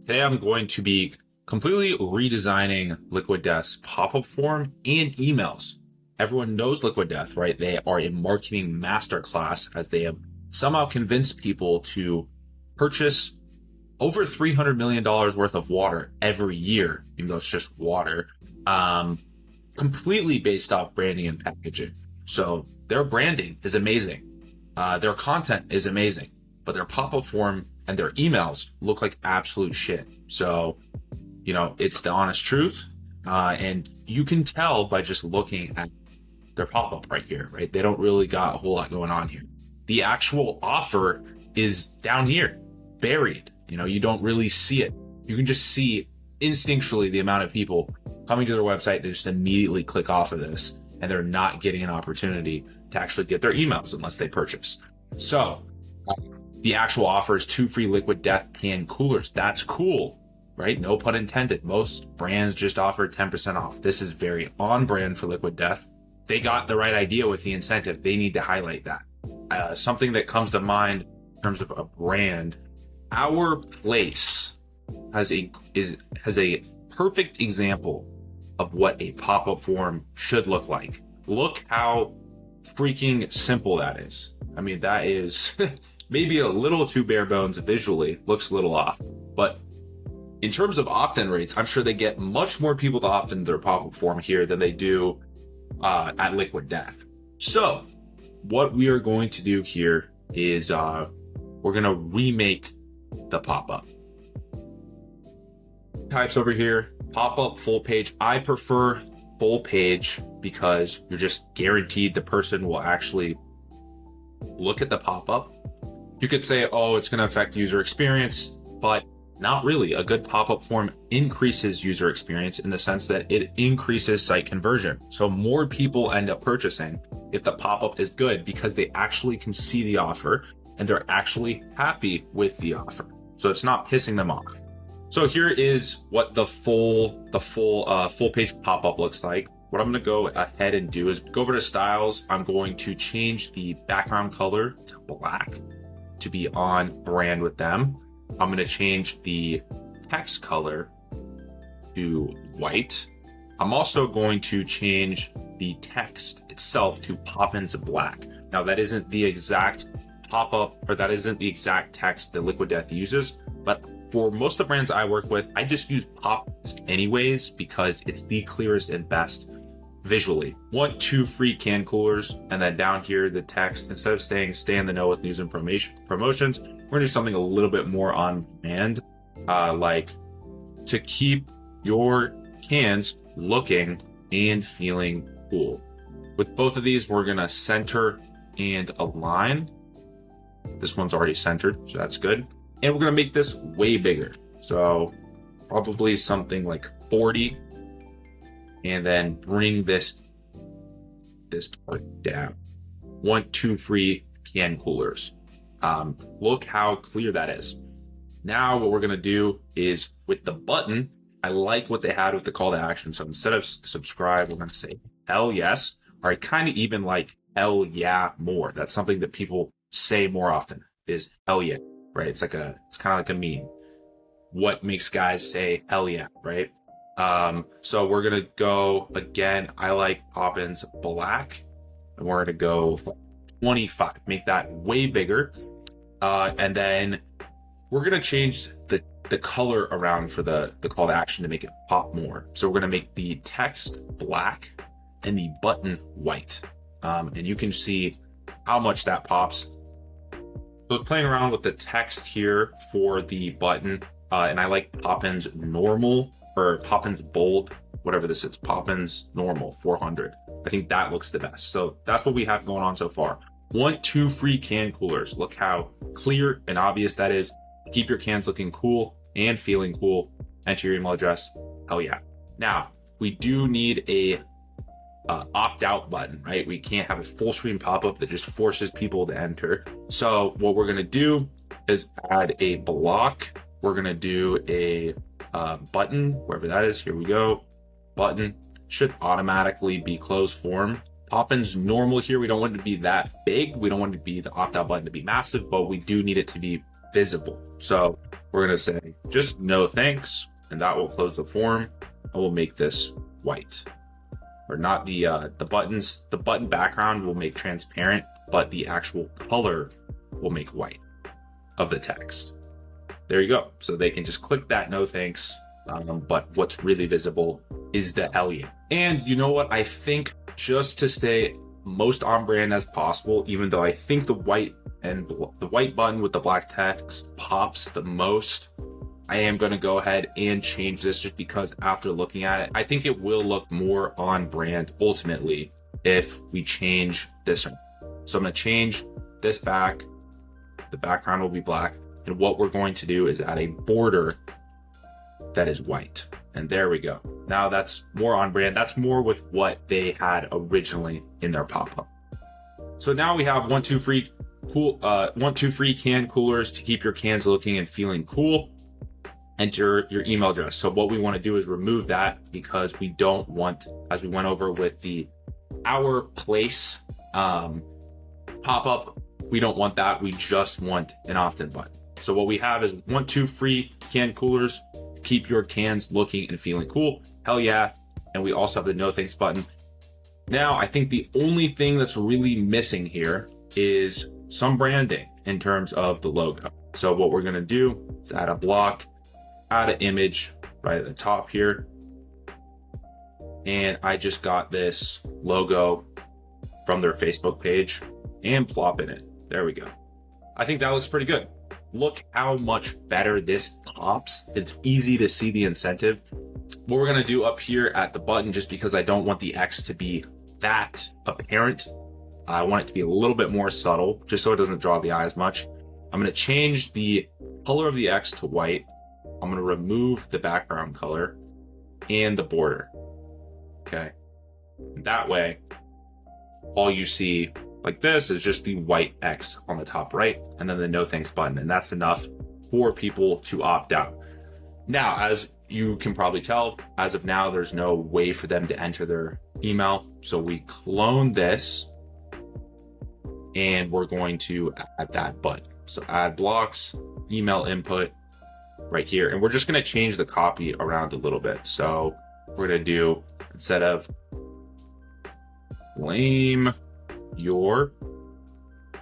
Today I'm going to be completely redesigning LiquidDeath's pop-up form and emails. Everyone knows LiquidDeath, right? They are a marketing masterclass as they have somehow convinced people to purchase over $300 million worth of water every year, even though it's just water, completely based off branding and packaging. So their branding is amazing. Their content is amazing, but their pop-up form and their emails look like absolute shit. So, it's the honest truth. And you can tell by just looking at their pop-up right here, right? They don't really got a whole lot going on here. The actual offer is down here, buried. You don't really see it. You can just see instinctually the amount of people coming to their website. They just immediately click off of this and they're not getting an opportunity to actually get their emails unless they purchase. So the actual offer is 2 free Liquid Death can coolers. That's cool, right? No pun intended. Most brands just offer 10% off. This is very on brand for Liquid Death. They got the right idea with the incentive. They need to highlight that. Something that comes to mind in terms of a brand, Our Place has a perfect example of what a pop-up form should look like. Look how freaking simple that is. I mean, that is maybe a little too bare bones visually, looks a little off, but in terms of opt-in rates, I'm sure they get much more people to opt into their pop-up form here than they do at Liquid Death. So what we are going to do here is we're going to remake the pop-up. Types over here, pop-up, full page. I prefer full page because you're just guaranteed the person will actually look at the pop-up. You could say, oh, it's going to affect user experience, but not really. A good pop-up form increases user experience in the sense that it increases site conversion. So more people end up purchasing if the pop-up is good because they actually can see the offer and they're actually happy with the offer. So it's not pissing them off. So here is what the full page pop-up looks like. What I'm going to go ahead and do is go over to styles. I'm going to change the background color to black to be on brand with them. I'm going to change the text color to white. I'm also going to change the text itself to Poppins Black. Now that isn't the exact pop-up, or that isn't the exact text that Liquid Death uses, but for most of the brands I work with, I just use Poppins anyways because it's the clearest and best visually. Want 2 free can coolers, and then down here the text, instead of saying stay in the know with news and promotions, we're gonna do something a little bit more on brand, like to keep your cans looking and feeling cool. With both of these, we're gonna center and align. This one's already centered, so that's good. And we're gonna make this way bigger. So probably something like 40, and then bring this part down. Want 2 free can coolers. Look how clear that is. Now what we're gonna do is with the button, I like what they had with the call to action. So instead of subscribe, we're gonna say hell yes, or I kind of even like hell yeah more. That's something that people say more often is hell yeah, right? It's kind of like a meme. What makes guys say hell yeah, right? So we're gonna go again. I like Poppins Black, and we're gonna go 25. Make that way bigger, and then we're gonna change the color around for the call to action to make it pop more. So we're gonna make the text black and the button white, and you can see how much that pops. So I was playing around with the text here for the button, and I like Poppins Normal or Poppins Bold, whatever this is, Poppins Normal 400. I think that looks the best. So that's what we have going on so far. Want 2 free can coolers. Look how clear and obvious that is. Keep your cans looking cool and feeling cool. Enter your email address. Hell yeah. Now, we do need a opt-out button, right? We can't have a full screen pop-up that just forces people to enter. So what we're gonna do is add a block. We're gonna do a button, wherever that is. Here we go. Button should automatically be closed form. Poppins Normal here. We don't want it to be that big. We don't want it to be the opt-out button to be massive, but we do need it to be visible. So we're going to say just no thanks, and that will close the form. And we'll make this white, or not the buttons. The button background will make transparent, but the actual color will make white of the text. There you go. So they can just click that no thanks. But what's really visible is the hell yeah. And you know what? I think just to stay most on brand as possible, even though I think the white button with the black text pops the most, I am going to go ahead and change this just because after looking at it, I think it will look more on brand ultimately if we change this one. So I'm going to change this back. The background will be black. And what we're going to do is add a border that is white. And there we go. Now that's more on brand. That's more with what they had originally in their pop-up. So now we have 1, 2 free can coolers to keep your cans looking and feeling cool. Enter your email address. So what we want to do is remove that because we don't want, as we went over with the our place pop-up, we don't want that. We just want an opt-in button. So what we have is 1, 2 free can coolers. Keep your cans looking and feeling cool. Hell yeah. And we also have the no thanks button. Now, I think the only thing that's really missing here is some branding in terms of the logo. So what we're going to do is add a block, add an image right at the top here. And I just got this logo from their Facebook page and plop in it. There we go. I think that looks pretty good. Look how much better this pops. It's easy to see the incentive. What we're going to do up here at the button, just because I don't want the X to be that apparent, I want it to be a little bit more subtle, just so it doesn't draw the eye as much. I'm going to change the color of the X to white. I'm going to remove the background color and the border. Okay. And that way, all you see like this is just the white X on the top right, and then the no thanks button. And that's enough for people to opt out. Now, as you can probably tell, as of now, there's no way for them to enter their email. So we clone this and we're going to add that button. So add blocks, email input right here. And we're just going to change the copy around a little bit. So we're going to do, instead of claim your,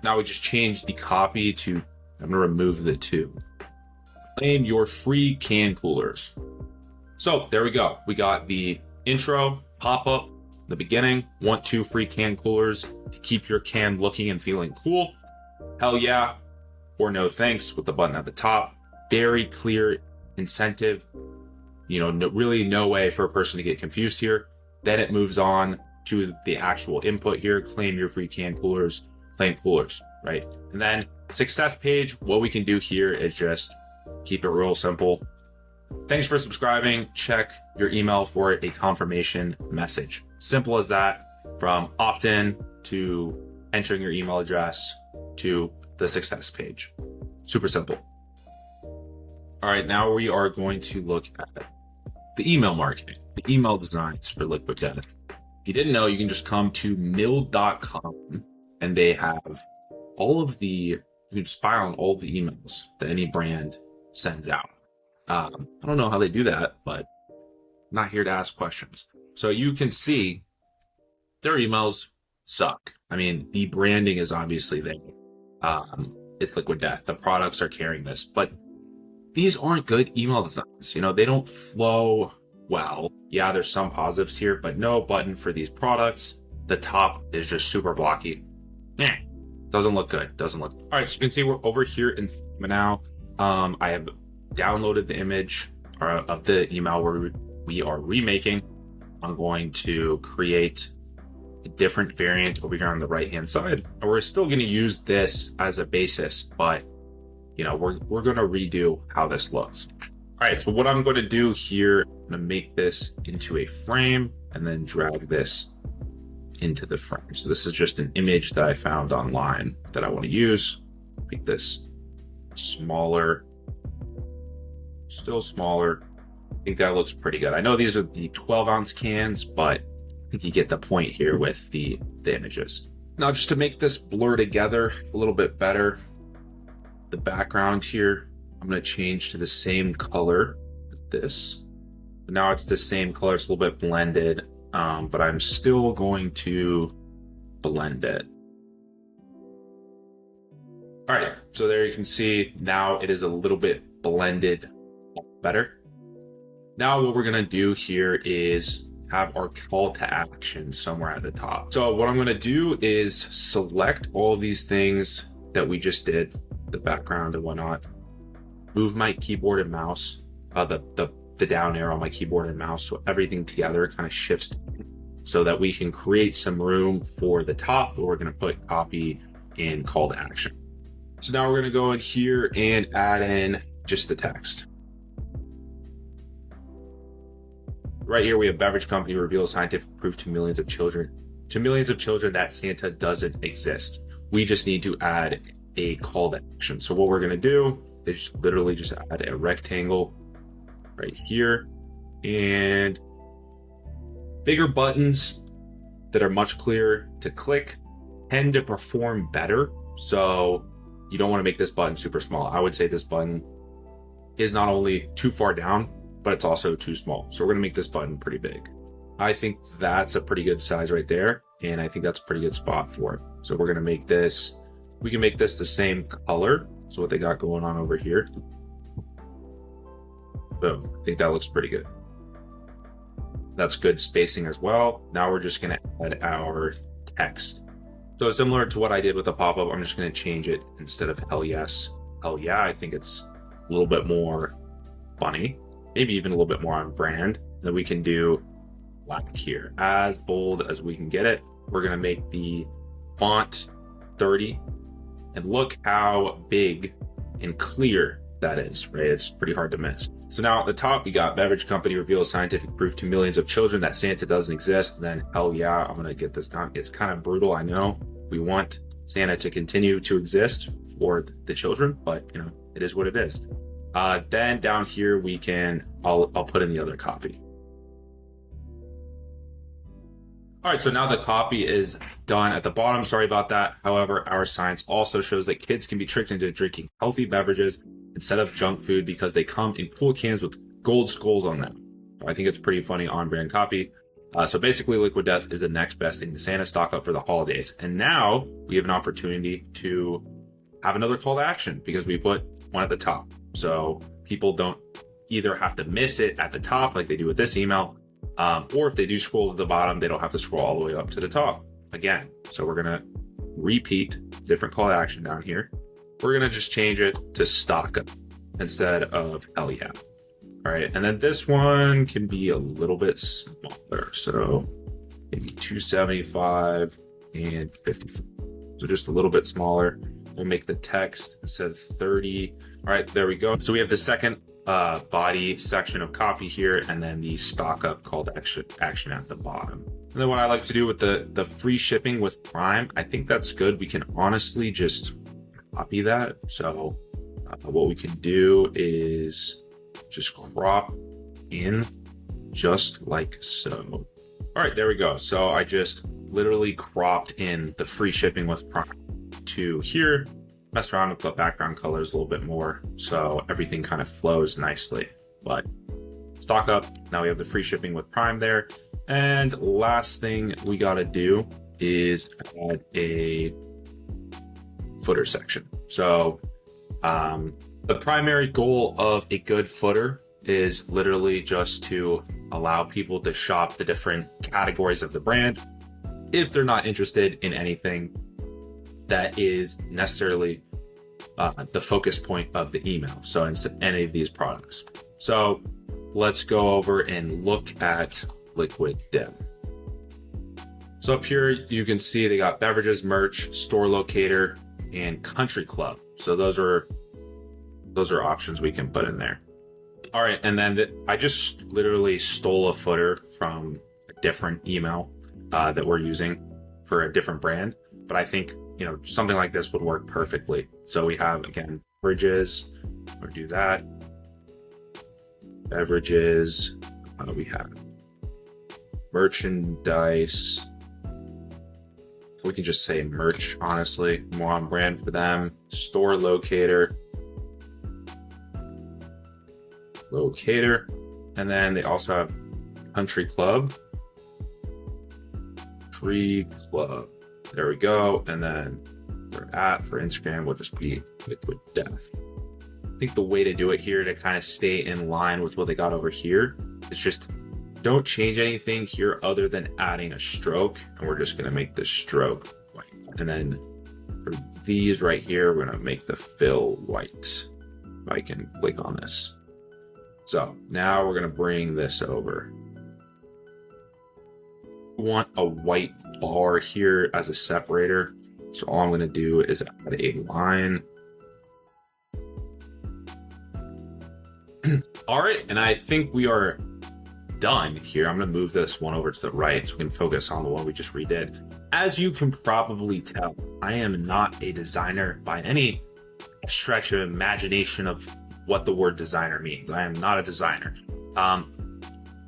now we just change the copy to, I'm going to remove the 2. Claim your free can coolers. So there we go. We got the intro, pop-up, the beginning, 1, 2 free can coolers to keep your can looking and feeling cool. Hell yeah, or no thanks with the button at the top. Very clear incentive. You know, really no way for a person to get confused here. Then it moves on to the actual input here. Claim your free can coolers, claim coolers, right? And then success page, what we can do here is just keep it real simple. Thanks for subscribing. Check your email for a confirmation message. Simple as that, from opt-in to entering your email address to the success page. Super simple. All right, now we are going to look at the email marketing, the email designs for Liquid Death. If you didn't know, you can just come to mill.com and they have all of the, you can spy on all the emails that any brand sends out. I don't know how they do that, but I'm not here to ask questions. So you can see their emails suck. I mean, the branding is obviously there. It's Liquid Death. The products are carrying this, but these aren't good email designs. You know, they don't flow well. Yeah, there's some positives here, but no button for these products. The top is just super blocky. Doesn't look good. Doesn't look. All right, so you can see we're over here in Figma now. I have downloaded the image of the email where we are remaking. I'm going to create a different variant over here on the right hand side, and we're still going to use this as a basis, but you know, we're going to redo how this looks. All right, so what I'm going to do here, I'm going to make this into a frame and then drag this into the frame. So this is just an image that I found online that I want to use. Make this smaller, still smaller. I think that looks pretty good. I know these are the 12-ounce cans, but I think you get the point here with the images. Now, just to make this blur together a little bit better, the background here, I'm going to change to the same color as this. Now it's the same color, it's a little bit blended, but I'm still going to blend it. All right, so there you can see now it is a little bit blended better. Now what we're gonna do here is have our call to action somewhere at the top. So what I'm gonna do is select all of these things that we just did, the background and whatnot, move my keyboard and mouse, the down arrow on my keyboard and mouse, so everything together kind of shifts so that we can create some room for the top where we're gonna put copy and call to action. So now we're gonna go in here and add in just the text. Right here we have beverage company reveals scientific proof to millions of children that Santa doesn't exist. We just need to add a call to action. So what we're gonna do is literally just add a rectangle right here, and bigger buttons that are much clearer to click tend to perform better. So you don't want to make this button super small. I would say this button is not only too far down, but it's also too small. So we're going to make this button pretty big. I think that's a pretty good size right there. And I think that's a pretty good spot for it. So we're going to make this, we can make this the same color. So what they got going on over here. Boom. I think that looks pretty good. That's good spacing as well. Now we're just going to add our text. So similar to what I did with the pop-up, I'm just going to change it. Instead of hell yes, hell yeah. I think it's a little bit more funny, maybe even a little bit more on brand. Then we can do black here, as bold as we can get it. We're going to make the font 30, and look how big and clear that is, right? It's pretty hard to miss. So now at the top, we got beverage company reveals scientific proof to millions of children that Santa doesn't exist. And then hell yeah, I'm going to get this done. It's kind of brutal, I know. We want Santa to continue to exist for the children, but you know, it is what it is. Then down here, we can, I'll put in the other copy. All right, so now the copy is done at the bottom. Sorry about that. However, our science also shows that kids can be tricked into drinking healthy beverages instead of junk food because they come in cool cans with gold skulls on them. I think it's pretty funny on brand copy. So basically Liquid Death is the next best thing to Santa stock up for the holidays. And now we have an opportunity to have another call to action because we put one at the top. So people don't either have to miss it at the top like they do with this email, or if they do scroll to the bottom, they don't have to scroll all the way up to the top again. So we're gonna repeat different call to action down here. We're gonna just change it to stock up instead of hell yeah. All right, and then this one can be a little bit smaller. So maybe 275 and 50. So just a little bit smaller. We'll make the text instead of 30. All right, there we go. So we have the second body section of copy here, and then the stock up call to action at the bottom. And then what I like to do with the free shipping with Prime, I think that's good. We can honestly just copy that. So what we can do is just crop in just like so. All right, there we go. So I just literally cropped in the free shipping with Prime to here, mess around with the background colors a little bit more so everything kind of flows nicely. But stock up, now we have the free shipping with Prime there. And last thing we got to do is add a footer section. So the primary goal of a good footer is literally just to allow people to shop the different categories of the brand if they're not interested in anything that is necessarily the focus point of the email. So in any of these products. So let's go over and look at Liquid Death. So up here, you can see they got beverages, merch, store locator, and country club. So those are options we can put in there. All right, and then I just literally stole a footer from a different email that we're using for a different brand, but I think something like this would work perfectly. So we have, again, beverages, or do that. Beverages, we have merchandise. We can just say merch, honestly, more on brand for them. Store locator, locator. And then they also have country club. Tree club. There we go. And then for Instagram will just be Liquid Death. I think the way to do it here to kind of stay in line with what they got over here is just don't change anything here other than adding a stroke. And we're just going to make the stroke white. And then for these right here, we're going to make the fill white. If I can click on this. So now we're going to bring this over. We want a white bar here as a separator. So all I'm going to do is add a line. All right, and I think we are done here. I'm going to move this one over to the right so we can focus on the one we just redid. As you can probably tell, I am not a designer by any stretch of imagination of what the word designer means. I am not a designer.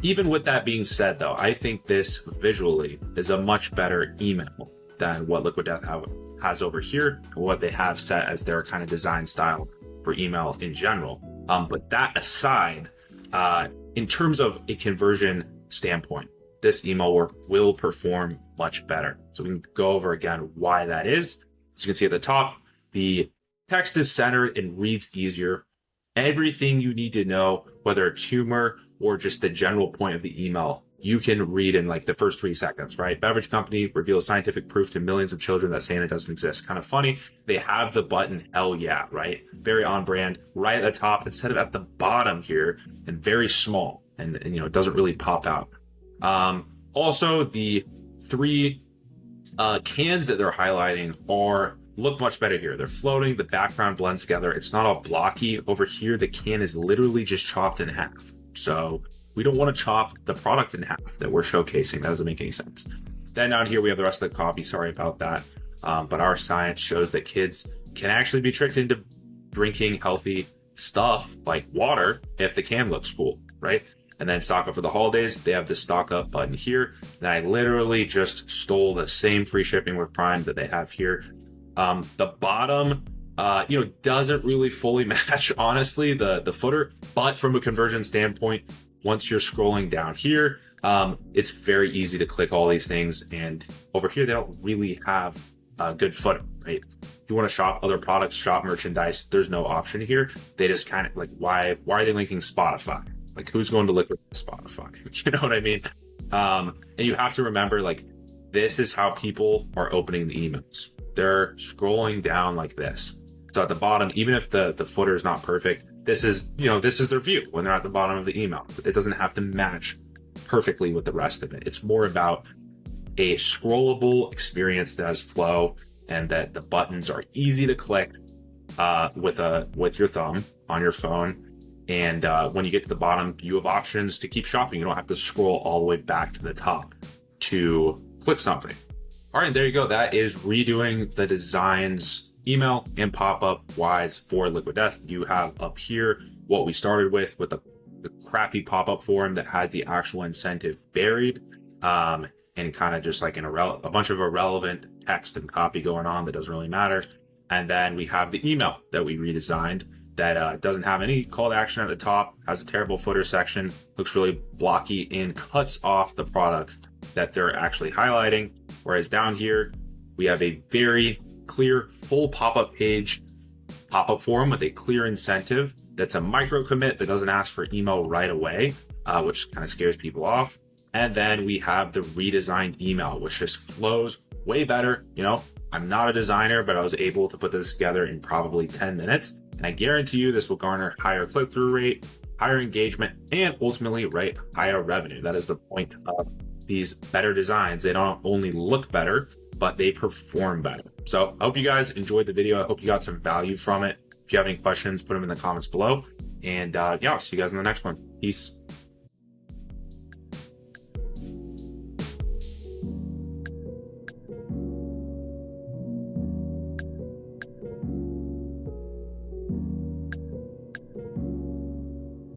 Even with that being said, though, I think this visually is a much better email than what Liquid Death has over here, or what they have set as their kind of design style for email in general. But that aside, in terms of a conversion standpoint, this email will perform much better. So we can go over again why that is. As you can see at the top, the text is centered and reads easier. Everything you need to know, whether it's humor or just the general point of the email, you can read in like the first 3 seconds, right? Beverage company reveals scientific proof to millions of children that Santa doesn't exist. Kind of funny. They have the button, hell yeah, right? Very on brand, right at the top instead of at the bottom here, and very small, and you know, it doesn't really pop out. Also, the 3 cans that they're highlighting look much better here. They're floating, the background blends together. It's not all blocky. Over here, the can is literally just chopped in half. So we don't want to chop the product in half that we're showcasing. That doesn't make any sense. Then down here, we have the rest of the copy. Sorry about that. But our science shows that kids can actually be tricked into drinking healthy stuff like water if the can looks cool, right? And then stock up for the holidays. They have the stock up button here. And I literally just stole the same free shipping with Prime that they have here. The bottom, doesn't really fully match, honestly, the footer. But from a conversion standpoint, once you're scrolling down here, it's very easy to click all these things. And over here, they don't really have a good footer, right? If you want to shop other products, shop merchandise, there's no option here. They just kind of like, why are they linking Spotify? Like, who's going to Liquid Spotify? You know what I mean? And you have to remember, like, this is how people are opening the emails. They're scrolling down like this. So at the bottom, even if the footer is not perfect, this is their view when they're at the bottom of the email. It doesn't have to match perfectly with the rest of it. It's more about a scrollable experience that has flow and that the buttons are easy to click with your thumb on your phone. And when you get to the bottom, you have options to keep shopping. You don't have to scroll all the way back to the top to click something. All right, there you go. That is redoing the designs email and pop-up wise for Liquid Death. You have up here what we started with the crappy pop-up form that has the actual incentive buried and kind of just like a bunch of irrelevant text and copy going on that doesn't really matter. And then we have the email that we redesigned that doesn't have any call to action at the top, has a terrible footer section, looks really blocky, and cuts off the product that they're actually highlighting. Whereas down here, we have a very clear full pop-up page, pop-up form with a clear incentive that's a micro commit that doesn't ask for email right away, which kind of scares people off. And then we have the redesigned email, which just flows way better. You know, I'm not a designer, but I was able to put this together in probably 10 minutes. And I guarantee you this will garner higher click-through rate, higher engagement, and ultimately, right, higher revenue. That is the point of these better designs. They don't only look better, but they perform better. So I hope you guys enjoyed the video. I hope you got some value from it. If you have any questions, put them in the comments below. And I'll see you guys in the next one. Peace.